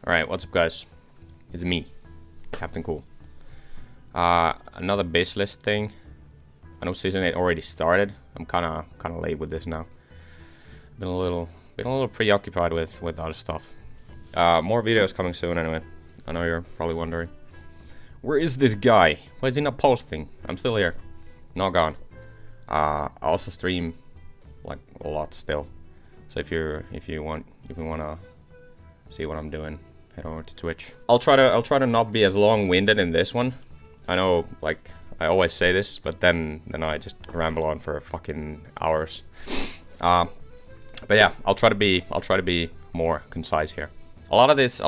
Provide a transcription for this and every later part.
Alright, what's up guys? It's me, Captain Cool. Another base list thing. I know season 8 already started. I'm kinda late with this now. Been a little preoccupied with other stuff. More videos coming soon anyway. I know you're probably wondering. Where is this guy? Why is he not posting? I'm still here. Not gone. I also stream like a lot still. So if you wanna see what I'm doing, head over to Twitch. I'll try to not be as long-winded in this one. I know, like, I always say this, but then I just ramble on for fucking hours. But yeah, I'll try to be more concise here. A lot of this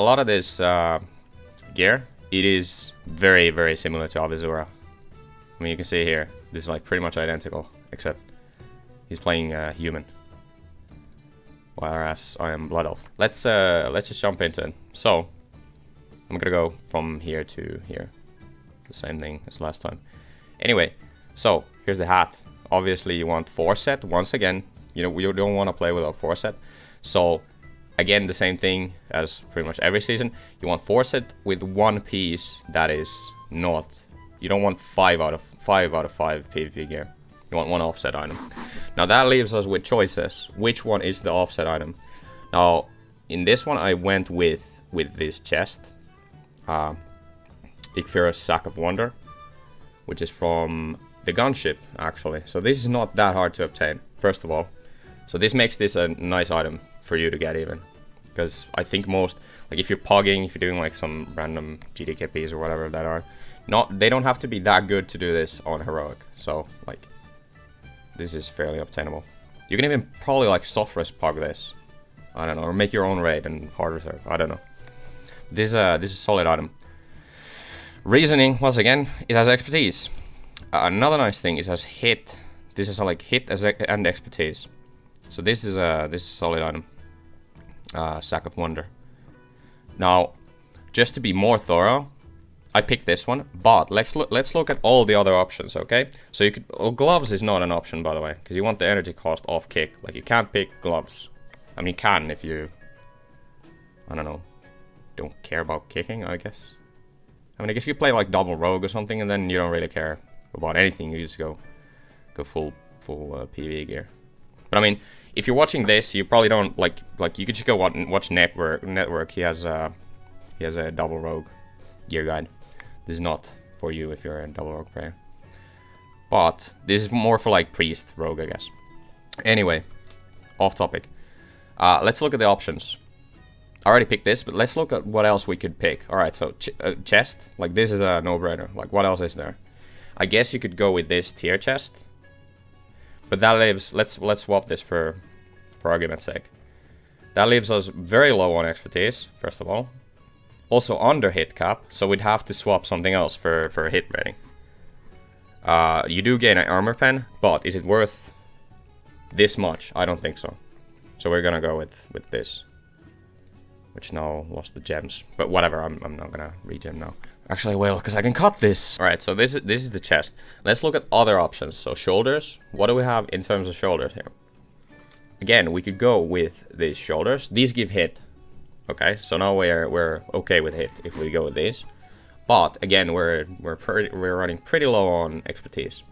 gear, it is very similar to Avizura. I mean, you can see here, this is like pretty much identical, except he's playing human, whereas I am Blood Elf. Let's just jump into it. So I'm gonna go from here to here, the same thing as last time. Anyway, so here's the hat. Obviously, you want 4-set once again. You know, you don't want to play without 4-set. So again, the same thing as pretty much every season. You want 4-set with one piece that is not. You don't want 5 out of 5 PvP gear. You want one offset item. Now that leaves us with choices. Which one is the offset item? Now, in this one, I went with this chest. Ikfira's Sack of Wonder, which is from the gunship, actually. So this is not that hard to obtain, first of all. So this makes this a nice item for you to get even. Because I think most, like if you're pogging, if you're doing like some random GDKPs or whatever that are, they don't have to be that good to do this on heroic. So like, this is fairly obtainable. You can even probably like soft rest pog this. I don't know, or make your own raid and hard reserve. I don't know. This is a solid item. Reasoning, once again, it has expertise. Another nice thing, it has hit. This is like hit and expertise. So this is a solid item. Sack of Wonder. Now, just to be more thorough, I picked this one, but let's look at all the other options, okay? So you could, gloves is not an option, by the way, because you want the energy cost off kick. Like, you can't pick gloves. I mean, you can if you, I don't know, don't care about kicking, I guess. I mean, I guess you play like double rogue or something, and then you don't really care about anything. You just go full PvE gear. But I mean, if you're watching this, you probably don't like you could just go watch Network. He has a double rogue gear guide. This is not for you if you're a double rogue player. But this is more for like priest rogue, I guess. Anyway, off topic. Let's look at the options. I already picked this, but let's look at what else we could pick. Alright, so chest, like this is a no-brainer. Like, what else is there? I guess you could go with this tier chest. But that leaves, let's swap this for argument's sake. That leaves us very low on expertise, first of all. Also under hit cap, so we'd have to swap something else for a hit rating. You do gain an armor pen, but is it worth this much? I don't think so. So we're gonna go with this. Which now lost the gems, but whatever. I'm not gonna regen now. Actually, I will, because I can cut this. All right, so this is the chest. Let's look at other options. So shoulders. What do we have in terms of shoulders here? Again, we could go with these shoulders. These give hit. Okay, so now we're okay with hit if we go with these. But again, we're running pretty low on expertise.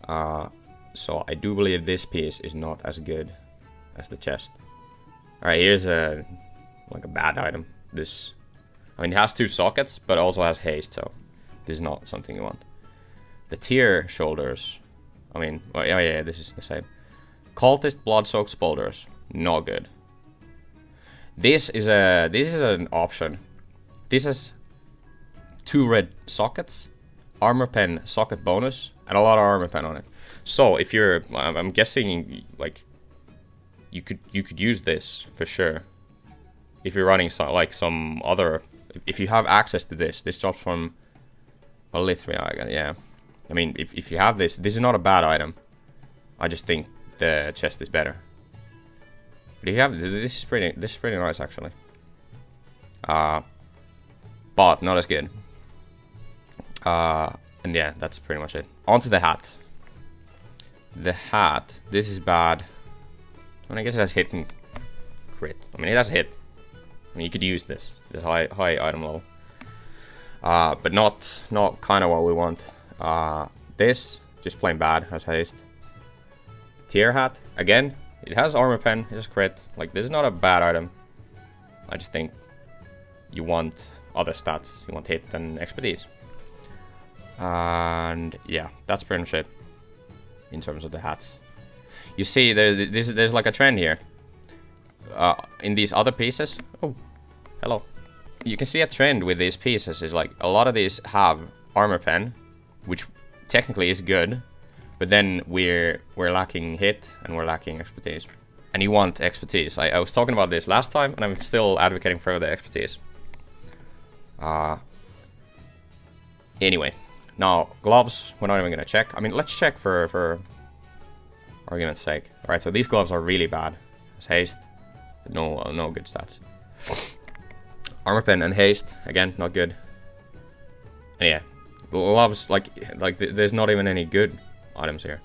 So I do believe this piece is not as good as the chest. All right, here's like a bad item. This, I mean, it has 2 sockets, but also has haste, so this is not something you want. The tier shoulders, I mean, well, yeah, this is the same. Cultist blood-soaked spolders, not good. This is an option. This has 2 red sockets, armor pen socket bonus, and a lot of armor pen on it. So if you're, I'm guessing like you could use this for sure. If you're running some other, if you have access to this drops from Lithria, yeah. I mean, if you have this is not a bad item. I just think the chest is better. But if you have this is pretty nice actually. But not as good. And yeah, that's pretty much it. On to the hat. The hat, this is bad. I mean, I guess it has hit and crit. I mean, it has hit. mean, you could use this high item level. But not kind of what we want. This, just plain bad, has haste. Tier hat, again, it has armor pen, it has crit. Like, this is not a bad item. I just think you want other stats. You want hit and expertise. And yeah, that's pretty much it in terms of the hats. You see, there's like a trend here. In these other pieces. Oh, hello. You can see a trend with these pieces is like a lot of these have armor pen, which technically is good, but then we're lacking hit and we're lacking expertise. And you want expertise. I was talking about this last time, and I'm still advocating for the expertise. Anyway, now gloves. We're not even gonna check. I mean, let's check for argument's sake. All right, so these gloves are really bad. It's haste. No good stats. Armor pen and haste, again, not good. And yeah, gloves, like there's not even any good items here.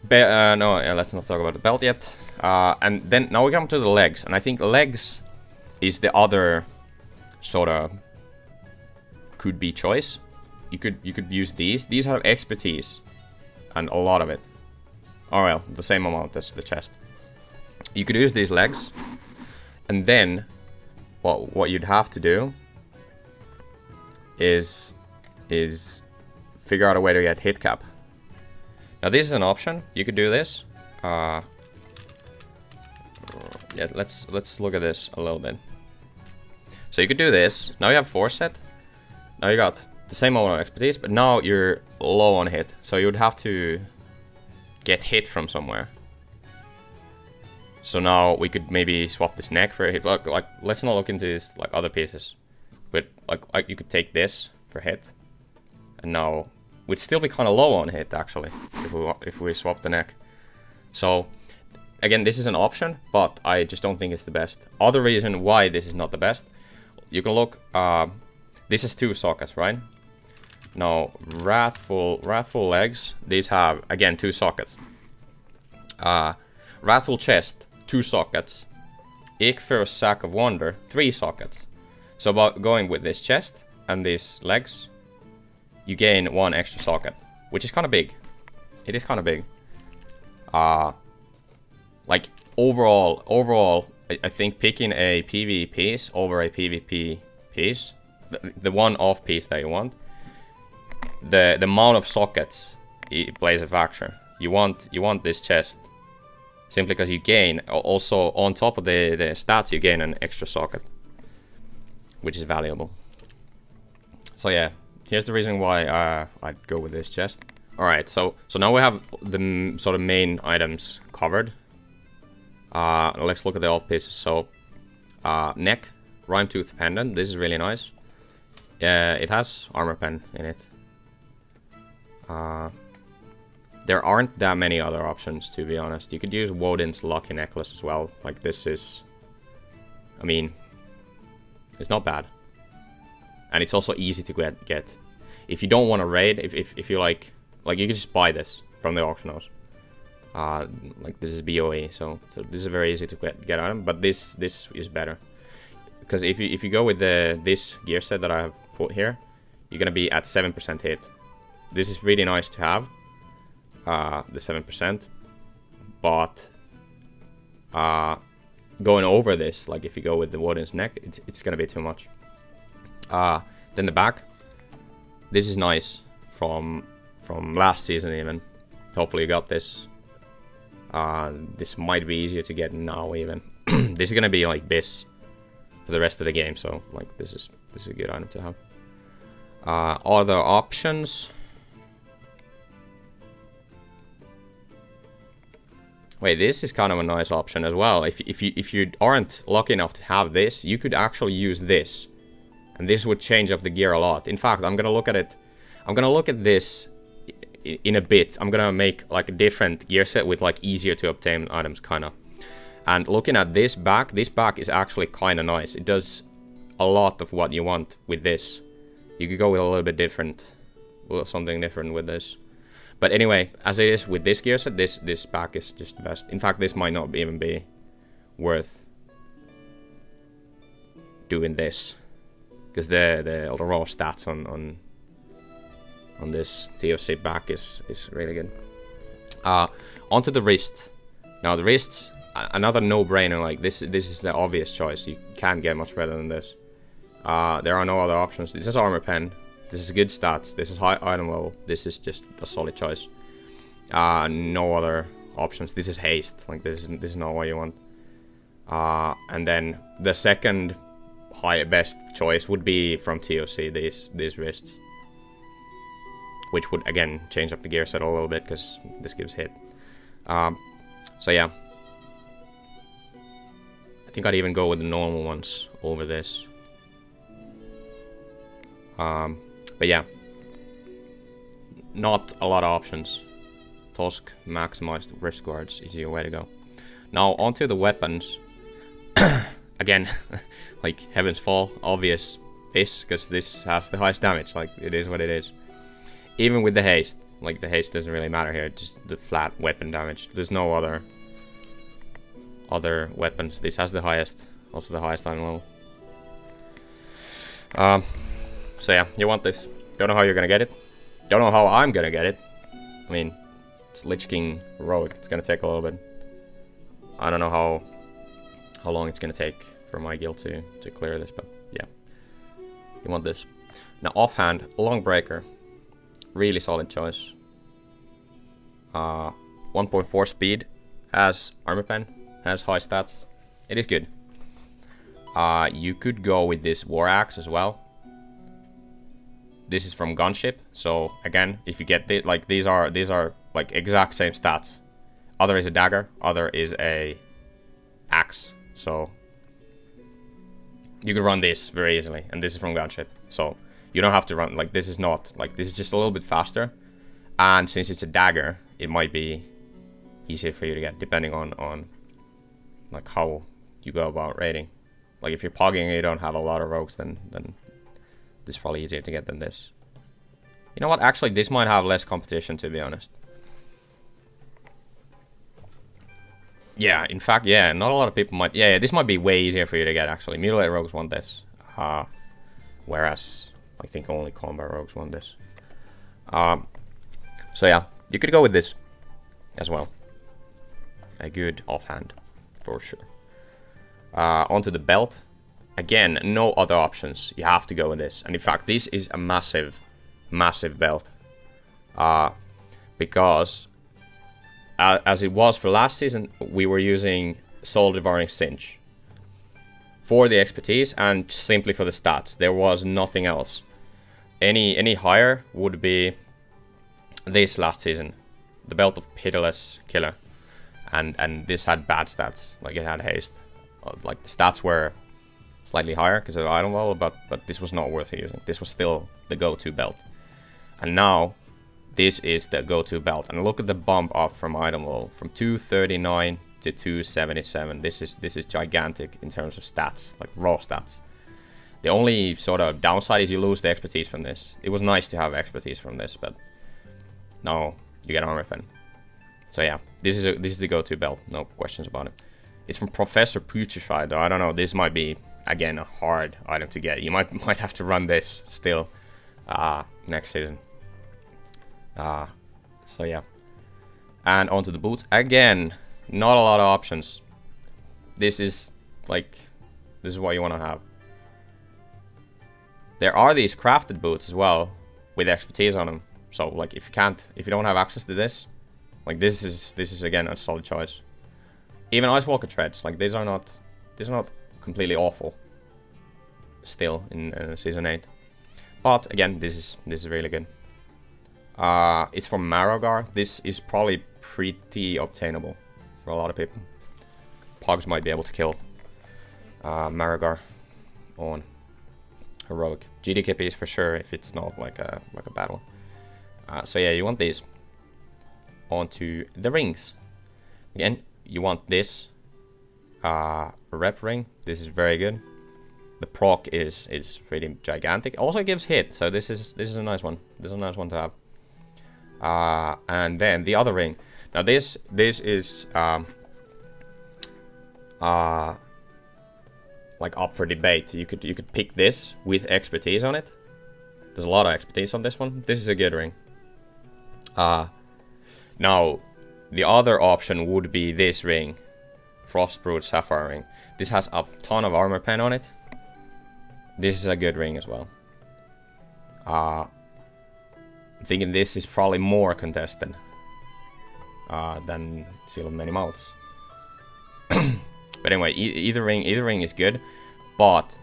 Let's not talk about the belt yet. And then now we come to the legs, and I think legs is the other sort of could be choice. You could use these. These have expertise, and a lot of it. Oh well, the same amount as the chest. You could use these legs, and then what you'd have to do is figure out a way to get hit cap. Now this is an option. You could do this. Yeah, let's look at this a little bit. So you could do this. Now you have foresight. Now you got the same amount of expertise, but now you're low on hit. So you would have to get hit from somewhere. So now we could maybe swap this neck for a hit. Like let's not look into this like other pieces. But like you could take this for hit, and now we'd still be kind of low on hit actually if we swap the neck. So again, this is an option, but I just don't think it's the best. Other reason why this is not the best, you can look. This is 2 sockets, right? Now wrathful legs. These have again 2 sockets. Wrathful chest, 2 sockets. Ichthyr's Sack of Wonder, 3 sockets. So about going with this chest and these legs, you gain 1 extra socket, which is kind of big. It is kind of big. Like overall, I think picking a PvE piece over a PvP piece, the one off piece that you want, the amount of sockets it plays a factor. You want this chest. Simply because you gain, also on top of the stats, you gain an extra socket, which is valuable. So yeah, here's the reason why I'd go with this chest. Alright, so now we have the sort of main items covered. Let's look at the off pieces. So, neck, Rhyme Tooth Pendant, this is really nice. It has armor pen in it. There aren't that many other options, to be honest. You could use Woden's Lucky Necklace as well. Like, this is... I mean... It's not bad. And it's also easy to get. If you don't want to raid, if you like... Like, you can just buy this from the auction house. Like, this is BOE, so this is very easy to get item. But this is better. Because if you go with this gear set that I have put here, you're going to be at 7% hit. This is really nice to have. The 7%, but going over this, like if you go with the Warden's neck, it's gonna be too much. Then the back, this is nice from last season even. Hopefully you got this. This might be easier to get now even. This is gonna be like BIS for the rest of the game, so like this is a good item to have. Other options. Wait, this is kind of a nice option as well. If you aren't lucky enough to have this, you could actually use this, and this would change up the gear a lot. In fact, I'm gonna look at it. I'm gonna look at this in a bit. I'm gonna make like a different gear set with like easier to obtain items, kind of. And looking at this back is actually kind of nice. It does a lot of what you want with this. You could go with a little bit different, something different with this. But anyway, as it is with this gear set, this back is just the best. In fact, this might not even be worth doing this, because the raw stats on this TOC back is really good. Onto the wrist. Now the wrist, another no-brainer. Like this is the obvious choice. You can't get much better than this. There are no other options. This is armor pen. This is good stats. This is high item level. This is just a solid choice. No other options. This is haste. Like this is not what you want. And then the second best choice would be from TOC. These wrists, which would again change up the gear set a little bit because this gives hit. So yeah, I think I'd even go with the normal ones over this. But yeah, not a lot of options. Tusk maximized wrist guards is your way to go. Now onto the weapons. Again, like Heaven's Fall, obvious this, because this has the highest damage. Like it is what it is. Even with the haste, like the haste doesn't really matter here. Just the flat weapon damage. There's no other weapons. This has the highest, also the highest item level. So yeah, you want this. Don't know how you're gonna get it. Don't know how I'm gonna get it. I mean, it's Lich King Heroic. It's gonna take a little bit. I don't know how long it's gonna take for my guild to clear this, but yeah, you want this. Now offhand, Long Breaker, really solid choice. 1.4 speed, has armor pen, has high stats. It is good. You could go with this War Axe as well. This is from Gunship, so again, if you get this, like these are like exact same stats. Other is a dagger, other is a axe, so you can run this very easily. And this is from Gunship, so you don't have to run, like this is not, like this is just a little bit faster. And since it's a dagger, it might be easier for you to get, depending on like how you go about raiding. Like if you're pogging and you don't have a lot of rogues, then this is probably easier to get than this. You know what? Actually, this might have less competition, to be honest. Yeah, in fact, yeah, not a lot of people might... Yeah, this might be way easier for you to get, actually. Mutilate rogues want this. Whereas, I think only combat rogues want this. So yeah, you could go with this as well. A good offhand, for sure. Onto the belt. Again, no other options. You have to go with this. And in fact, this is a massive, massive belt. Because, as it was for last season, we were using Soul Devouring Cinch for the expertise and simply for the stats. There was nothing else. Any higher would be this last season. The Belt of Pitiless Killer. And this had bad stats. Like it had haste. Like the stats were slightly higher because of the item level, but this was not worth using. This was still the go-to belt. And now, this is the go-to belt. And look at the bump up from item level, from 239 to 277. This is gigantic in terms of stats, like raw stats. The only sort of downside is you lose the expertise from this. It was nice to have expertise from this, but no, you get armor pen. So yeah, this is the go-to belt, no questions about it. It's from Professor Putrefied, though. I don't know, this might be, again, a hard item to get. You might have to run this still next season. So yeah. And onto the boots. Again, not a lot of options. This is what you want to have. There are these crafted boots as well with expertise on them. So like if you don't have access to this, like this is again a solid choice. Even Ice Walker treads, like these are not completely awful still in season 8. But again, this is really good. It's from Marogar. This is probably pretty obtainable for a lot of people. Pogs might be able to kill Marogar on heroic. GDKPs for sure if it's not like a bad one. So yeah, you want these. Onto the rings. Again, you want this rep ring. This is very good. The proc is really gigantic. Also it gives hit, so this is a nice one. This is a nice one to have. And then the other ring. Now this is like like up for debate. You could pick this with expertise on it. There's a lot of expertise on this one. This is a good ring. Now, the other option would be this ring, Frostbrewed Sapphire ring. This has a ton of armor pen on it. This is a good ring as well. I'm thinking this is probably more contested than Seal of Many Mouths. But anyway, either ring is good. But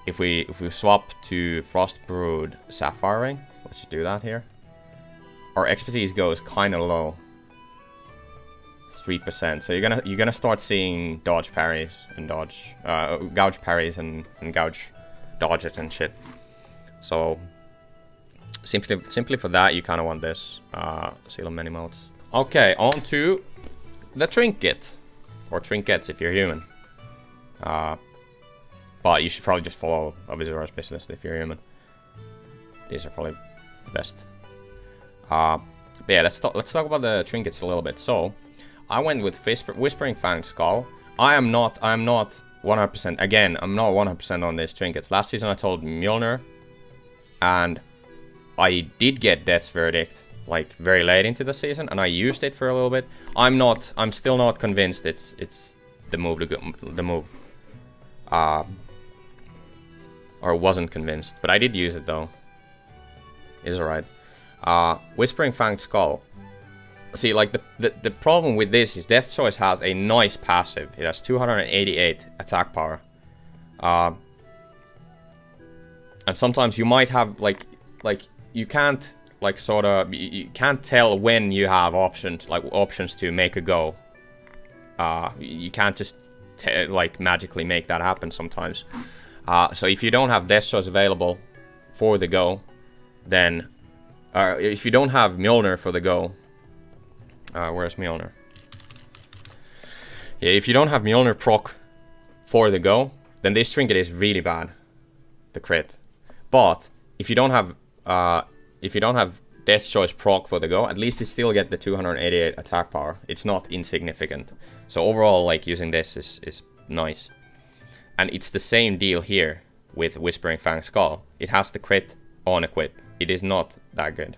if we swap to Frostbrewed Sapphire ring, let's just do that here. Our expertise goes kind of low, 3%. So you're gonna start seeing dodge parries and gouge parries and gouge dodges and shit. So simply for that, you kind of want this Seal of Many Mouths. Okay, on to the trinket, or trinkets if you're human. But you should probably just follow a Visitor Specialist if you're human. These are probably the best. But yeah, let's talk about the trinkets a little bit. So I went with Whispering Fang Skull. I'm not 100%. Again, I'm not 100% on these trinkets. Last season I told Mjolnir, and I did get Death's Verdict like very late into the season, and I used it for a little bit. I'm still not convinced it's the move the move. Or wasn't convinced, but I did use it though. It's alright. Whispering Fang Skull. See, like the problem with this is Death's Choice has a nice passive. It has 288 attack power. And sometimes you might have like you can't like you can't tell when you have options to make a go. You can't just like magically make that happen sometimes. So if you don't have Death's Choice available for the go, then if you don't have Mjolnir for the go, where's Mjolnir? Yeah, if you don't have Mjolnir proc for the go, then this trinket is really bad, the crit. But if you don't have Death's Choice proc for the go, at least you still get the 288 attack power. It's not insignificant. So overall, like, using this is nice. And it's the same deal here with Whispering Fang Skull. It has the crit on equip. It is not that good.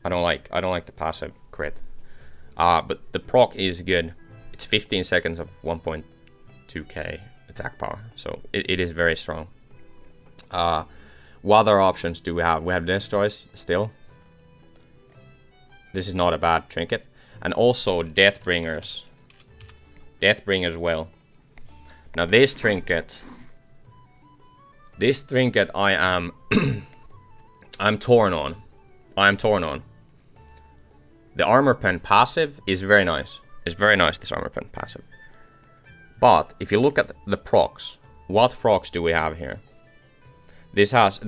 I don't like the passive crit. But the proc is good. It's 15 seconds of 1.2k attack power. So it is very strong. What other options do we have? We have Death's Choice still. This is not a bad trinket. And also Deathbringers. Deathbringers well. Now this trinket I am I'm torn on. The armor pen passive is very nice. It's very nice, this armor pen passive. But if you look at the procs, what procs do we have here? This has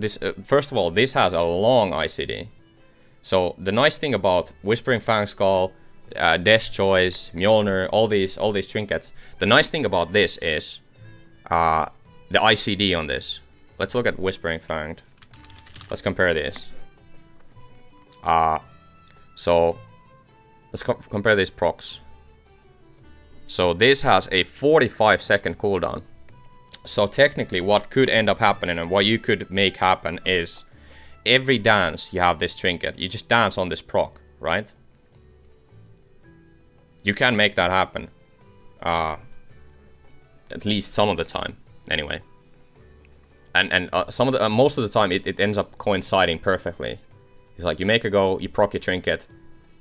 first of all, this has a long ICD. So the nice thing about Whispering Fang Skull, Death's Choice, Mjolnir, all these trinkets, the nice thing about this is the ICD on this. Let's look at Whispering Fang. Let's compare this. So let's compare these procs. So this has a 45-second cooldown. So technically what could end up happening and what you could make happen is every dance you have this trinket, you just dance on this proc, right? You can make that happen. At least some of the time, anyway. And most of the time it ends up coinciding perfectly. It's like you make a go, you proc your trinket,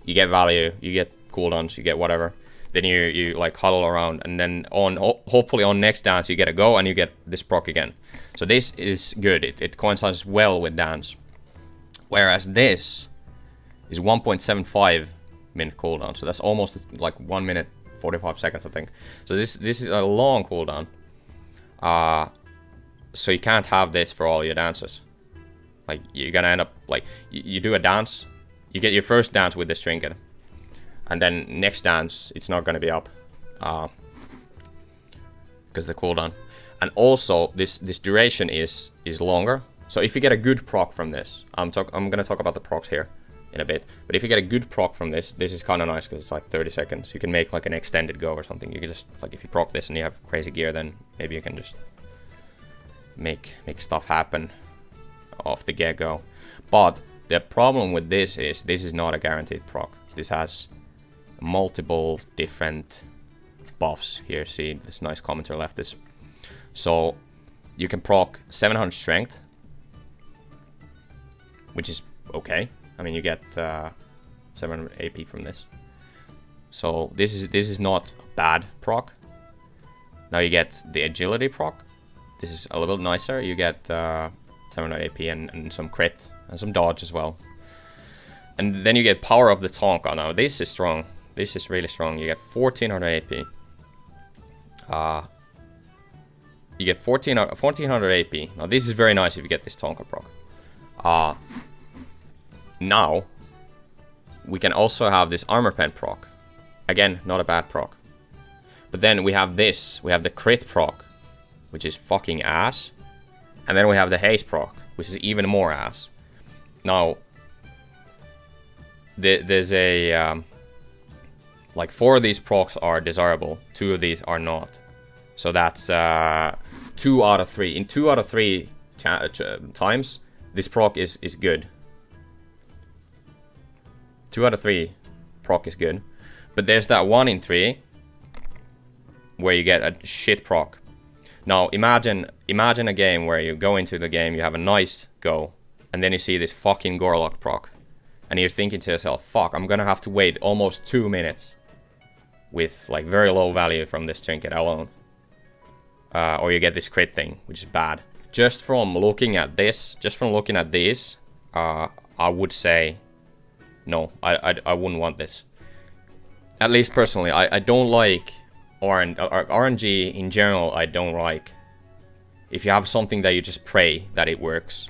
you get value, you get cooldowns, you get whatever. Then you like huddle around, and then hopefully on next dance you get a go and you get this proc again. So this is good. It coincides well with dance. Whereas this is 1.75 minute cooldown, so that's almost like 1 minute 45 seconds, I think. So this is a long cooldown. So you can't have this for all your dances. Like you're gonna end up like you do a dance, you get your first dance with this trinket, and then next dance it's not gonna be up because the cooldown. And also this duration is longer. So if you get a good proc from this, I'm gonna talk about the procs here. in a bit. But if you get a good proc from this, this is kind of nice because it's like 30 seconds. You can make like an extended go or something. You can just, like, if you proc this and you have crazy gear, then maybe you can just make stuff happen off the get-go. But the problem with this is not a guaranteed proc. This has multiple different buffs here. See this nice commenter left this. So you can proc 700 strength, which is okay. I mean, you get 700 AP from this. So this is not bad proc. Now you get the agility proc. This is a little bit nicer. You get 700 AP and some crit and some dodge as well. And then you get power of the tonk. Oh, now this is strong. This is really strong. You get 1400 AP. You get 1400 AP. Now this is very nice if you get this tonka proc. Now we can also have this armor pen proc. Again, not a bad proc. But then we have this. We have the crit proc, which is fucking ass. And then we have the haste proc, which is even more ass. Now there's a like 4 of these procs are desirable, 2 of these are not. So that's 2 out of 3. In 2 out of 3 times, this proc is good. 2 out of 3 proc is good. But there's that 1 in 3 where you get a shit proc. Now imagine a game where you go into the game, you have a nice go, and then you see this fucking Gorlock proc. And you're thinking to yourself, fuck, I'm gonna have to wait almost 2 minutes with like very low value from this trinket alone. Or you get this crit thing, which is bad. Just from looking at this, I would say, no, I wouldn't want this. At least personally, I don't like RNG in general. I don't like. If you have something that you just pray that it works,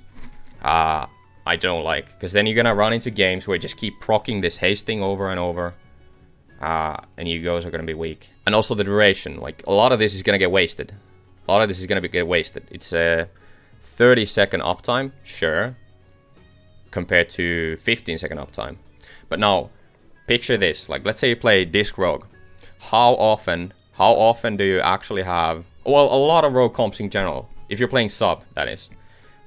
I don't like, because then you're gonna run into games where you just keep proccing this haste thing over and over, and you guys are gonna be weak. And also the duration, like a lot of this is gonna get wasted. It's a 30-second uptime, sure, compared to 15-second uptime. But now, picture this, like let's say you play Disc Rogue. How often do you actually have, well, a lot of rogue comps in general, if you're playing sub, that is.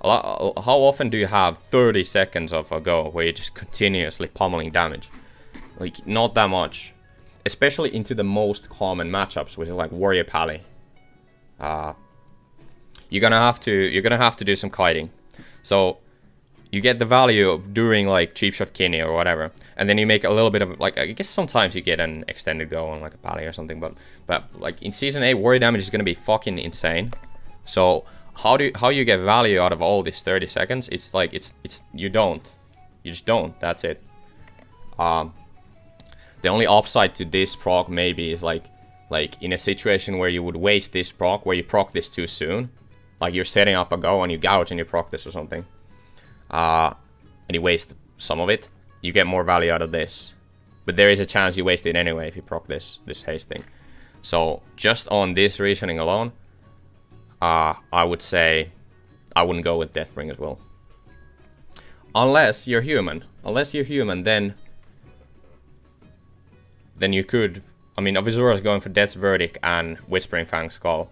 How often do you have 30 seconds of a go where you're just continuously pummeling damage? Like, not that much. Especially into the most common matchups, which is like Warrior Pally. You're gonna have to do some kiting. So you get the value of doing like cheap shot Kinney or whatever, and then you make a little bit of, like, I guess sometimes you get an extended go on like a Pally or something, but like in Season 8, warrior damage is gonna be fucking insane. So how you get value out of all these 30 seconds? It's like you just don't. That's it. The only upside to this proc maybe is like in a situation where you would waste this proc, where you proc this too soon, like you're setting up a go and you gouge and you proc this or something, and you waste some of it, you get more value out of this. But there is a chance you waste it anyway if you proc this haste thing. So just on this reasoning alone, I would say I wouldn't go with Deathbringers Will. Unless you're human. Then you could. I mean, Avizura is going for Death's Verdict and Whispering Fang Skull.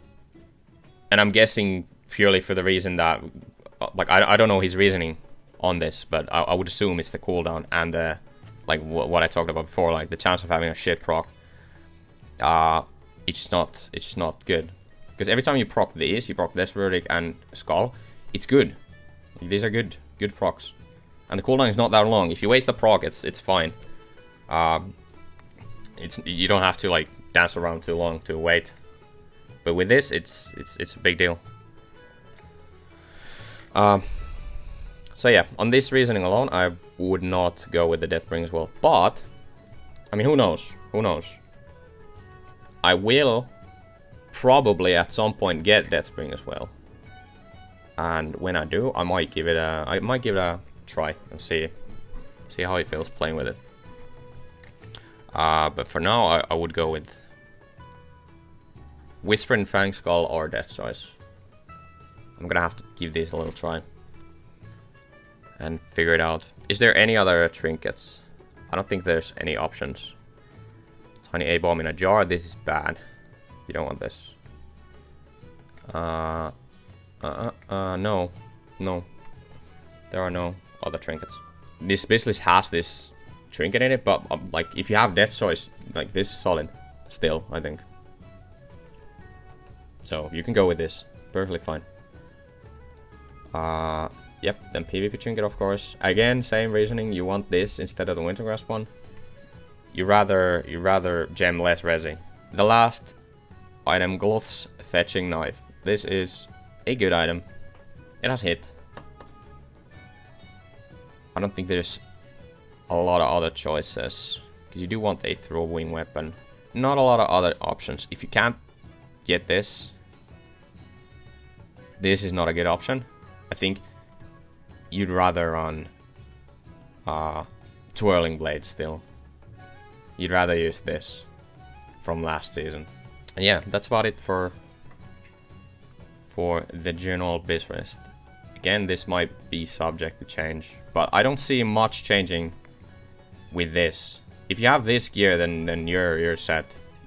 And I'm guessing purely for the reason that, like, I don't know his reasoning on this, but I would assume it's the cooldown and the, like, what I talked about before, like the chance of having a shit proc. It's just not good. Because every time you proc these, you proc Death's Verdict and Skull, it's good. These are good procs. And the cooldown is not that long. If you waste the proc, it's fine. You don't have to like dance around too long to wait. But with this, it's a big deal. So yeah, on this reasoning alone, I would not go with the Deathbringers Will. But I mean, who knows? I will probably at some point get Deathbringers Will, and when I do, I might give it a try and see how it feels playing with it. But for now, I would go with Whispering Fang Skull or Death's Choice. I'm gonna have to give this a little try. and figure it out. Is there any other trinkets? I don't think there's any options. Tiny A-bomb in a jar. This is bad. You don't want this. No. No. There are no other trinkets. This business has this trinket in it, but like if you have Death Choice, like this is solid still, I think. So you can go with this. Perfectly fine. Yep, then PvP trinket, of course. Again, same reasoning. You want this instead of the Wintergrasp one. You rather gem less resi. The last item, Gloth's Fetching Knife. This is a good item. It has hit. I don't think there's a lot of other choices, because you do want a throwing weapon. Not a lot of other options. If you can't get this, this is not a good option. I think you'd rather run Twirling Blade still. You'd rather use this from last season. And yeah, that's about it for the general BIS list. Again, this might be subject to change, but I don't see much changing with this. If you have this gear, then you're set.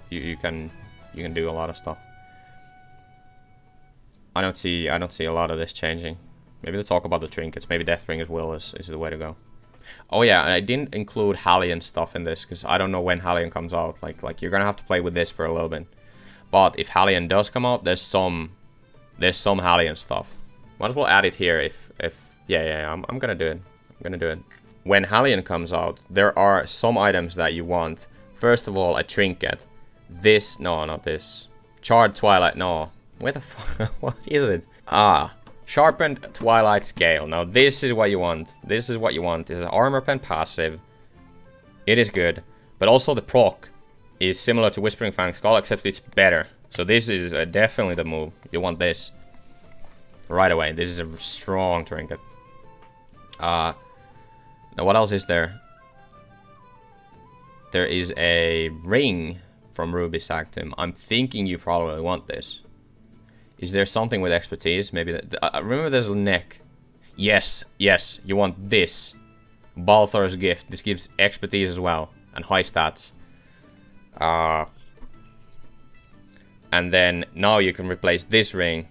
You can do a lot of stuff. I don't see a lot of this changing. Maybe let's talk about the trinkets. Maybe Deathbringers will is the way to go. Oh yeah, and I didn't include halion stuff in this because I don't know when halion comes out. Like you're gonna have to play with this for a little bit. But if halion does come out, there's some halion stuff. Might as well add it here if yeah, I'm gonna do it. I'm gonna do it. When halion comes out, there are some items that you want. First of all, a trinket. This, no, not this. Charred Twilight, no. Where the fuck, what is it? Sharpened Twilight Scale. Now this is what you want. This is what you want. This is an armor pen passive. It is good. But also the proc is similar to Whispering Fang Skull, except it's better. So this is definitely the move. You want this. Right away. This is a strong trinket. Now what else is there? There is a ring from Ruby Sanctum. I'm thinking you probably want this. Is there something with expertise? Maybe that. Remember, there's a neck. Yes, you want this. Balthor's Gift. This gives expertise as well and high stats. And then now you can replace this ring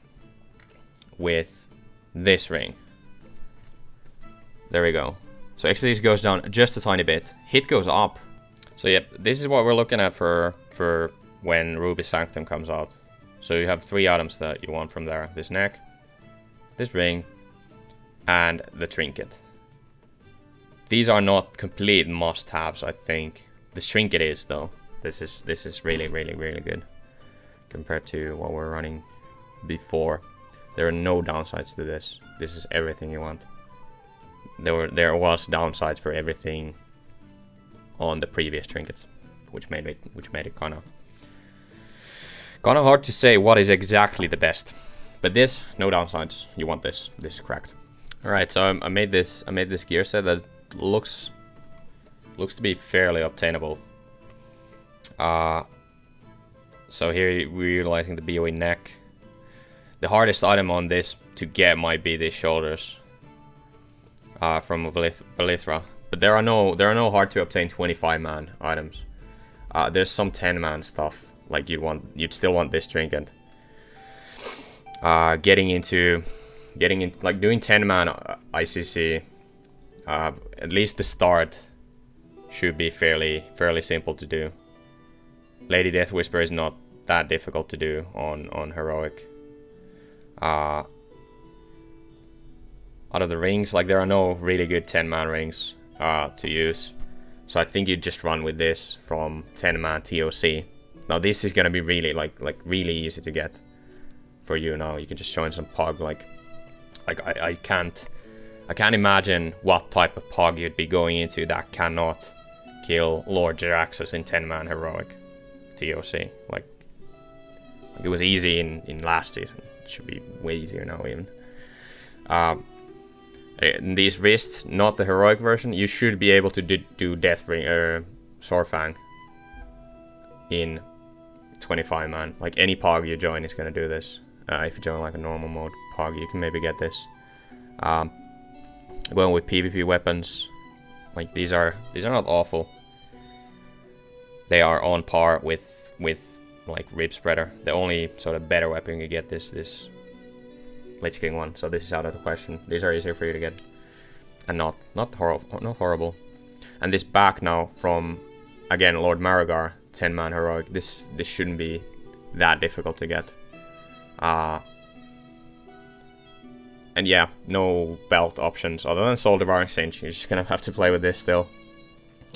with this ring. There we go. So expertise goes down just a tiny bit. Hit goes up. So yep, this is what we're looking at for when Ruby Sanctum comes out. So you have 3 items that you want from there. This neck, this ring, and the trinket. These are not complete must-haves, I think. This trinket is, though. This is really good compared to what we're running before. There are no downsides to this. This is everything you want. There was downsides for everything on the previous trinkets, which made it kind of hard to say what is exactly the best. But this, no downsides. You want this. This is cracked. All right, so I made this gear set that looks to be fairly obtainable. So here we're utilizing the BOE neck. The hardest item on this to get might be the shoulders from Belithra. But there are no hard to obtain 25-man items. There's some 10-man stuff. Like you'd still want this trinket. Getting in like doing 10-man ICC. At least the start should be fairly simple to do. Lady Death Whisper is not that difficult to do on heroic. Out of the rings, like there are no really good 10-man rings to use. So I think you just run with this from 10-man TOC. Now this is gonna be really really easy to get for you now. You can just join some pug I can't imagine what type of pug you'd be going into that cannot kill Lord Jaraxxus in 10-man heroic TOC. Like it was easy in last season. It should be way easier now even. In these wrists, not the heroic version, you should be able to do Deathbringer Swordfang in 25-man. Like any pog you join is gonna do this. If you join like a normal mode pog, you can maybe get this. Going with PvP weapons, like these are not awful. They are on par with like Rib Spreader. The only sort of better weapon you get this Lich King one. So this is out of the question. These are easier for you to get, and not horrible. And this back now from, again, Lord Marigar, 10-man heroic. This shouldn't be that difficult to get. And yeah, no belt options other than Soul Devouring Cinch. You're just gonna have to play with this still.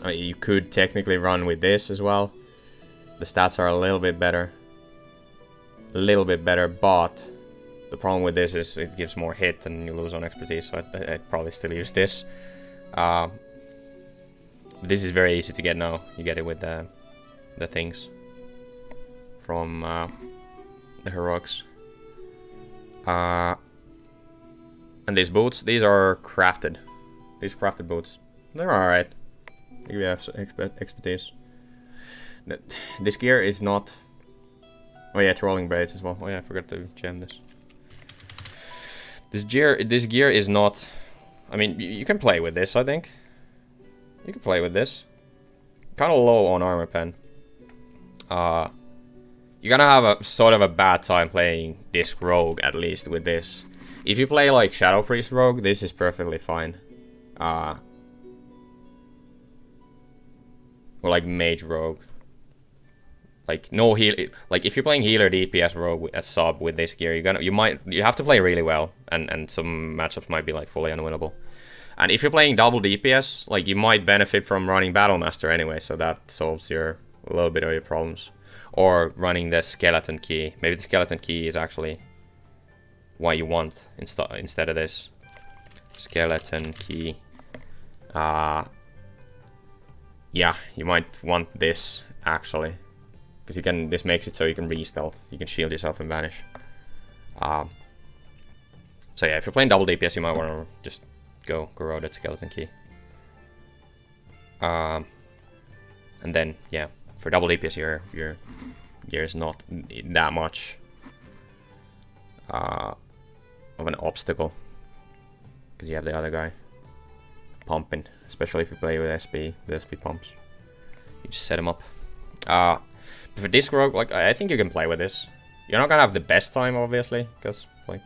You could technically run with this as well. The stats are a little bit better. But the problem with this is it gives more hit and you lose on expertise, so I'd probably still use this. This is very easy to get now. You get it with the things from the heroics. And these boots, these are crafted. These crafted boots, they're alright. They give you expertise. This gear is not... Oh yeah, trolling braids as well. Oh yeah, I forgot to gem this. This gear is not... I mean, you can play with this, I think. You can play with this. Kind of low on armor pen. You're gonna have a sort of a bad time playing Disc Rogue, at least, with this. If you play like Shadow Priest Rogue, this is perfectly fine. Or like Mage Rogue. Like no heal. Like if you're playing healer DPS Rogue as sub with this gear, you have to play really well, and some matchups might be like fully unwinnable. And if you're playing double DPS, like you might benefit from running Battlemaster anyway, so that solves a little bit of your problems. Or running the Skeleton Key. Maybe the Skeleton Key is actually what you want instead of this. Skeleton Key. Yeah, you might want this actually, because this makes it so you can re-stealth. You can shield yourself and vanish. So yeah, if you're playing double DPS, you might want to just go Corroded Skeleton Key. And then yeah, for double DPS, your gear is not that much of an obstacle, because you have the other guy pumping, especially if you play with SP, the SP pumps. You just set him up. But for Disc Rogue, like, I think you can play with this. You're not gonna have the best time, obviously, because like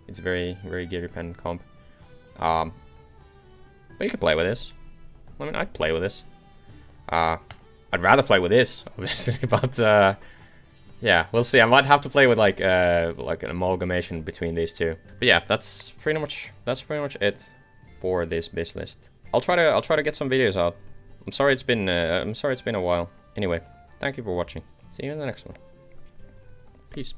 it's very gear dependent comp. But you can play with this. I mean, I'd play with this. I'd rather play with this, obviously, but yeah, we'll see. I might have to play with like an amalgamation between these two. But yeah, that's pretty much it for this BIS list. I'll try to get some videos out. I'm sorry it's been a while. Anyway, thank you for watching. See you in the next one. Peace.